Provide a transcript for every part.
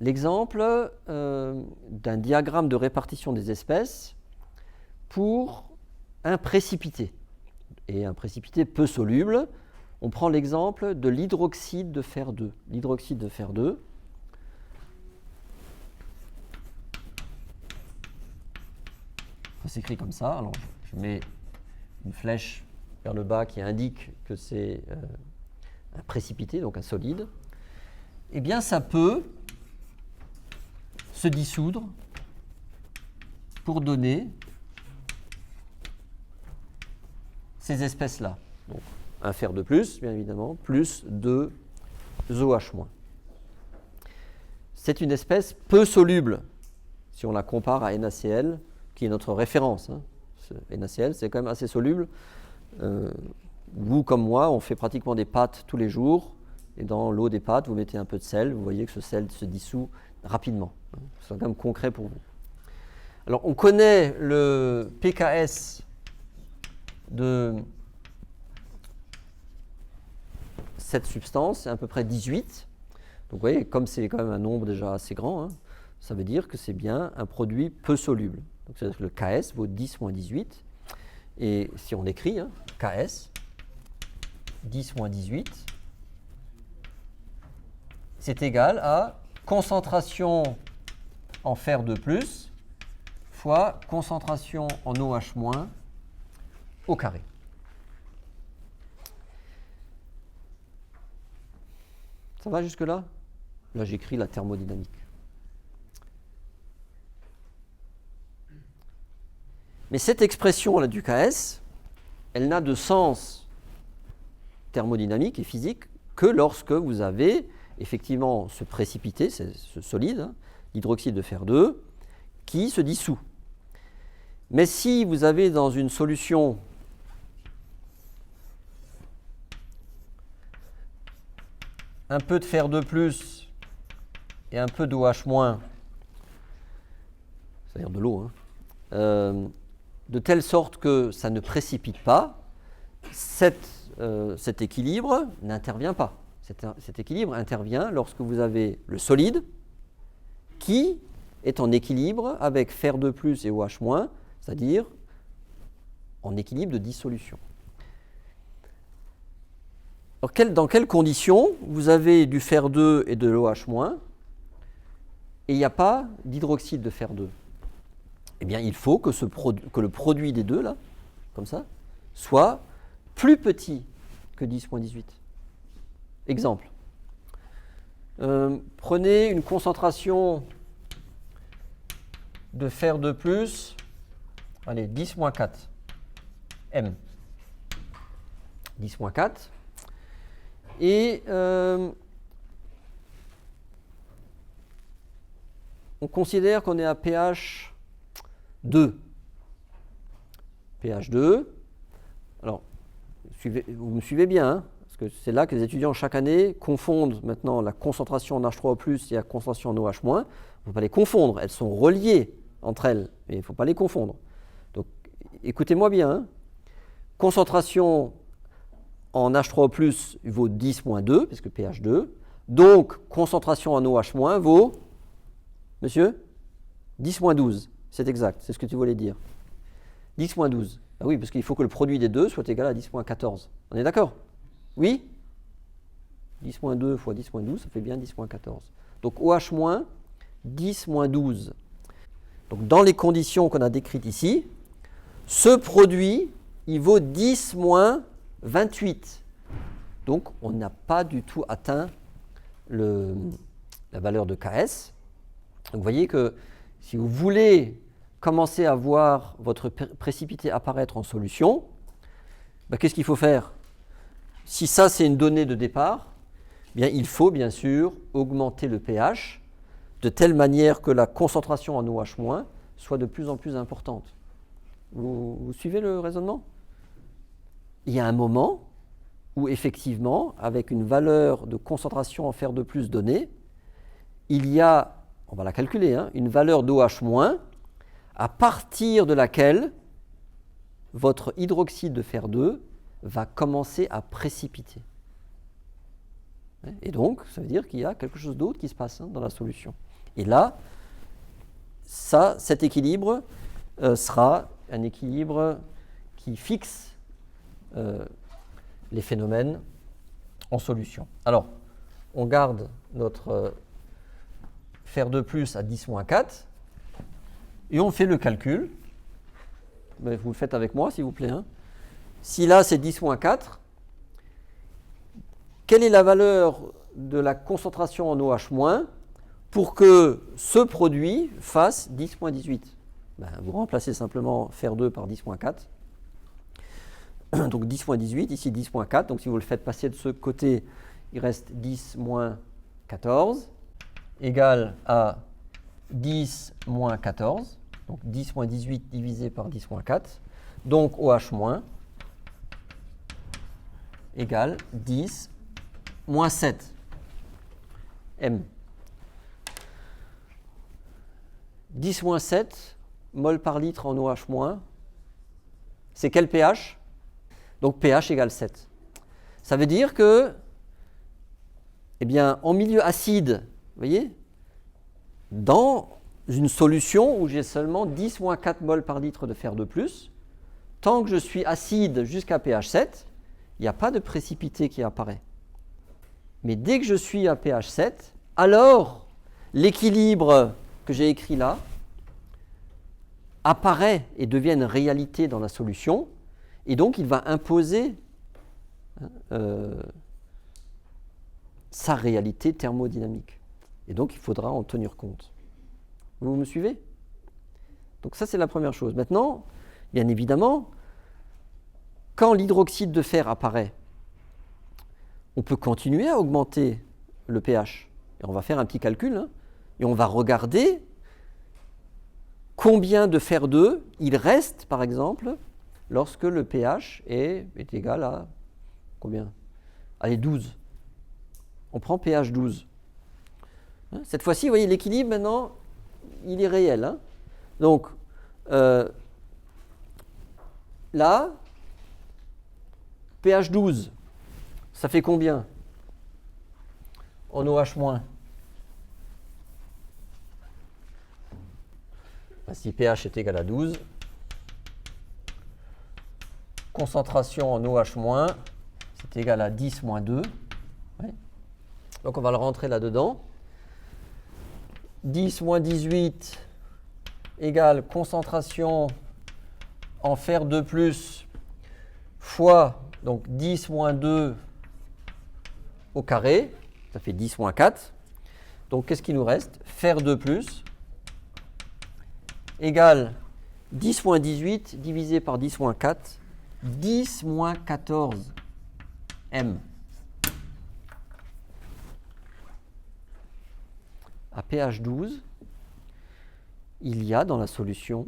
l'exemple d'un diagramme de répartition des espèces pour un précipité. Et un précipité peu soluble, on prend l'exemple de l'hydroxyde de fer 2. L'hydroxyde de fer 2, ça s'écrit comme ça. Alors, je mets une flèche vers le bas qui indique que c'est un précipité, donc un solide. Eh bien, ça peut se dissoudre pour donner ces espèces-là. Donc, un fer de plus, bien évidemment, plus 2 OH-. C'est une espèce peu soluble, si on la compare à NaCl, qui est notre référence. NaCl, c'est quand même assez soluble. Vous, comme moi, on fait pratiquement des pâtes tous les jours, et dans l'eau des pâtes, vous mettez un peu de sel, vous voyez que ce sel se dissout rapidement. C'est quand même concret pour vous. Alors, on connaît le pKs de cette substance, c'est à peu près 18. Donc vous voyez, comme c'est quand même un nombre déjà assez grand, ça veut dire que c'est bien un produit peu soluble. Donc c'est-à-dire que le Ks vaut 10 moins 18. Et si on écrit Ks, 10 moins 18, c'est égal à concentration en fer de plus fois concentration en OH- au carré. Ça va jusque-là? Là, j'écris la thermodynamique. Mais cette expression-là du Ks, elle n'a de sens thermodynamique et physique que lorsque vous avez effectivement ce précipité, ce solide, l'hydroxyde de fer 2, qui se dissout. Mais si vous avez dans une solution un peu de fer de plus et un peu d'OH-, c'est-à-dire de l'eau, de telle sorte que ça ne précipite pas, cet équilibre n'intervient pas. Cet équilibre intervient lorsque vous avez le solide qui est en équilibre avec fer de plus et OH-, c'est-à-dire en équilibre de dissolution. Alors, dans quelles conditions vous avez du fer 2 et de l'OH- et il n'y a pas d'hydroxyde de fer 2? Eh bien, il faut que le produit des deux, là, comme ça, soit plus petit que 10 moins 18. Exemple. Prenez une concentration de fer de plus, allez, 10 moins 4, M. 10 moins 4. Et on considère qu'on est à pH 2. pH 2. Alors, vous me suivez bien, parce que c'est là que les étudiants chaque année confondent maintenant la concentration en H3O+, et la concentration en OH-. Il ne faut pas les confondre, elles sont reliées entre elles, mais il ne faut pas les confondre. Donc, écoutez-moi bien. Concentration en H3O+, vaut 10 moins 2, puisque pH 2. Donc, concentration en OH- vaut, monsieur, 10 moins 12. C'est exact, c'est ce que tu voulais dire. 10 moins 12. Ah oui, parce qu'il faut que le produit des deux soit égal à 10 moins 14. On est d'accord? Oui? 10 moins 2 fois 10 moins 12, ça fait bien 10 moins 14. Donc OH-, 10 moins 12. Donc dans les conditions qu'on a décrites ici, ce produit, il vaut 10 moins 28. Donc on n'a pas du tout atteint la valeur de Ks. Donc vous voyez que si vous voulez commencer à voir votre précipité apparaître en solution, qu'est-ce qu'il faut faire? Si ça c'est une donnée de départ, bien, il faut bien sûr augmenter le pH de telle manière que la concentration en OH- soit de plus en plus importante. Vous suivez le raisonnement? Il y a un moment où effectivement, avec une valeur de concentration en fer de plus donnée, il y a, on va la calculer, une valeur d'OH- à partir de laquelle votre hydroxyde de fer 2 va commencer à précipiter. Et donc, ça veut dire qu'il y a quelque chose d'autre qui se passe dans la solution. Et là, cet équilibre sera un équilibre qui fixe les phénomènes en solution. Alors, on garde notre fer de plus à 10-4 et on fait le calcul. Mais vous le faites avec moi, s'il vous plaît. Hein. Si là, c'est 10-4, quelle est la valeur de la concentration en OH- pour que ce produit fasse 10-18 ? Vous remplacez simplement fer 2 par 10-4. Donc 10-18, ici 10-4. Donc si vous le faites passer de ce côté, il reste 10-14 égale à 10-14. Donc 10-18 divisé par 10-4. Donc OH- égale 10-7 M. 10-7 mol par litre en OH-, c'est quel pH ? Donc pH égale 7. Ça veut dire que, eh bien, en milieu acide, vous voyez, dans une solution où j'ai seulement 10-4 mol par litre de fer de plus, tant que je suis acide jusqu'à pH 7, il n'y a pas de précipité qui apparaît. Mais dès que je suis à pH 7, alors l'équilibre que j'ai écrit là apparaît et devient une réalité dans la solution, et donc il va imposer sa réalité thermodynamique. Et donc il faudra en tenir compte. Vous me suivez ? Donc ça c'est la première chose. Maintenant, bien évidemment, quand l'hydroxyde de fer apparaît, on peut continuer à augmenter le pH. Et on va faire un petit calcul, hein, et on va regarder combien de fer 2 il reste, par exemple, lorsque le pH est égal à combien ? Allez, 12. On prend pH 12. Cette fois-ci, vous voyez, l'équilibre, maintenant, il est réel. Hein. Donc, là, pH 12, ça fait combien en OH-? Si pH est égal à 12, concentration en OH-, c'est égal à 10-2. Ouais. Donc on va le rentrer là-dedans. 10-18 égale concentration en fer de plus fois donc 10-2 au carré, ça fait 10-4. Donc qu'est-ce qui nous reste ? Fer de plus égale 10-18 divisé par 10-4, 10-14 M. À pH 12, il y a dans la solution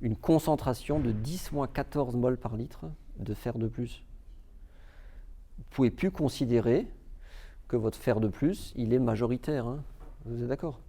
une concentration de 10-14 mol par litre de fer de plus. Vous ne pouvez plus considérer que votre fer de plus, il est majoritaire. Hein. Vous êtes d'accord ?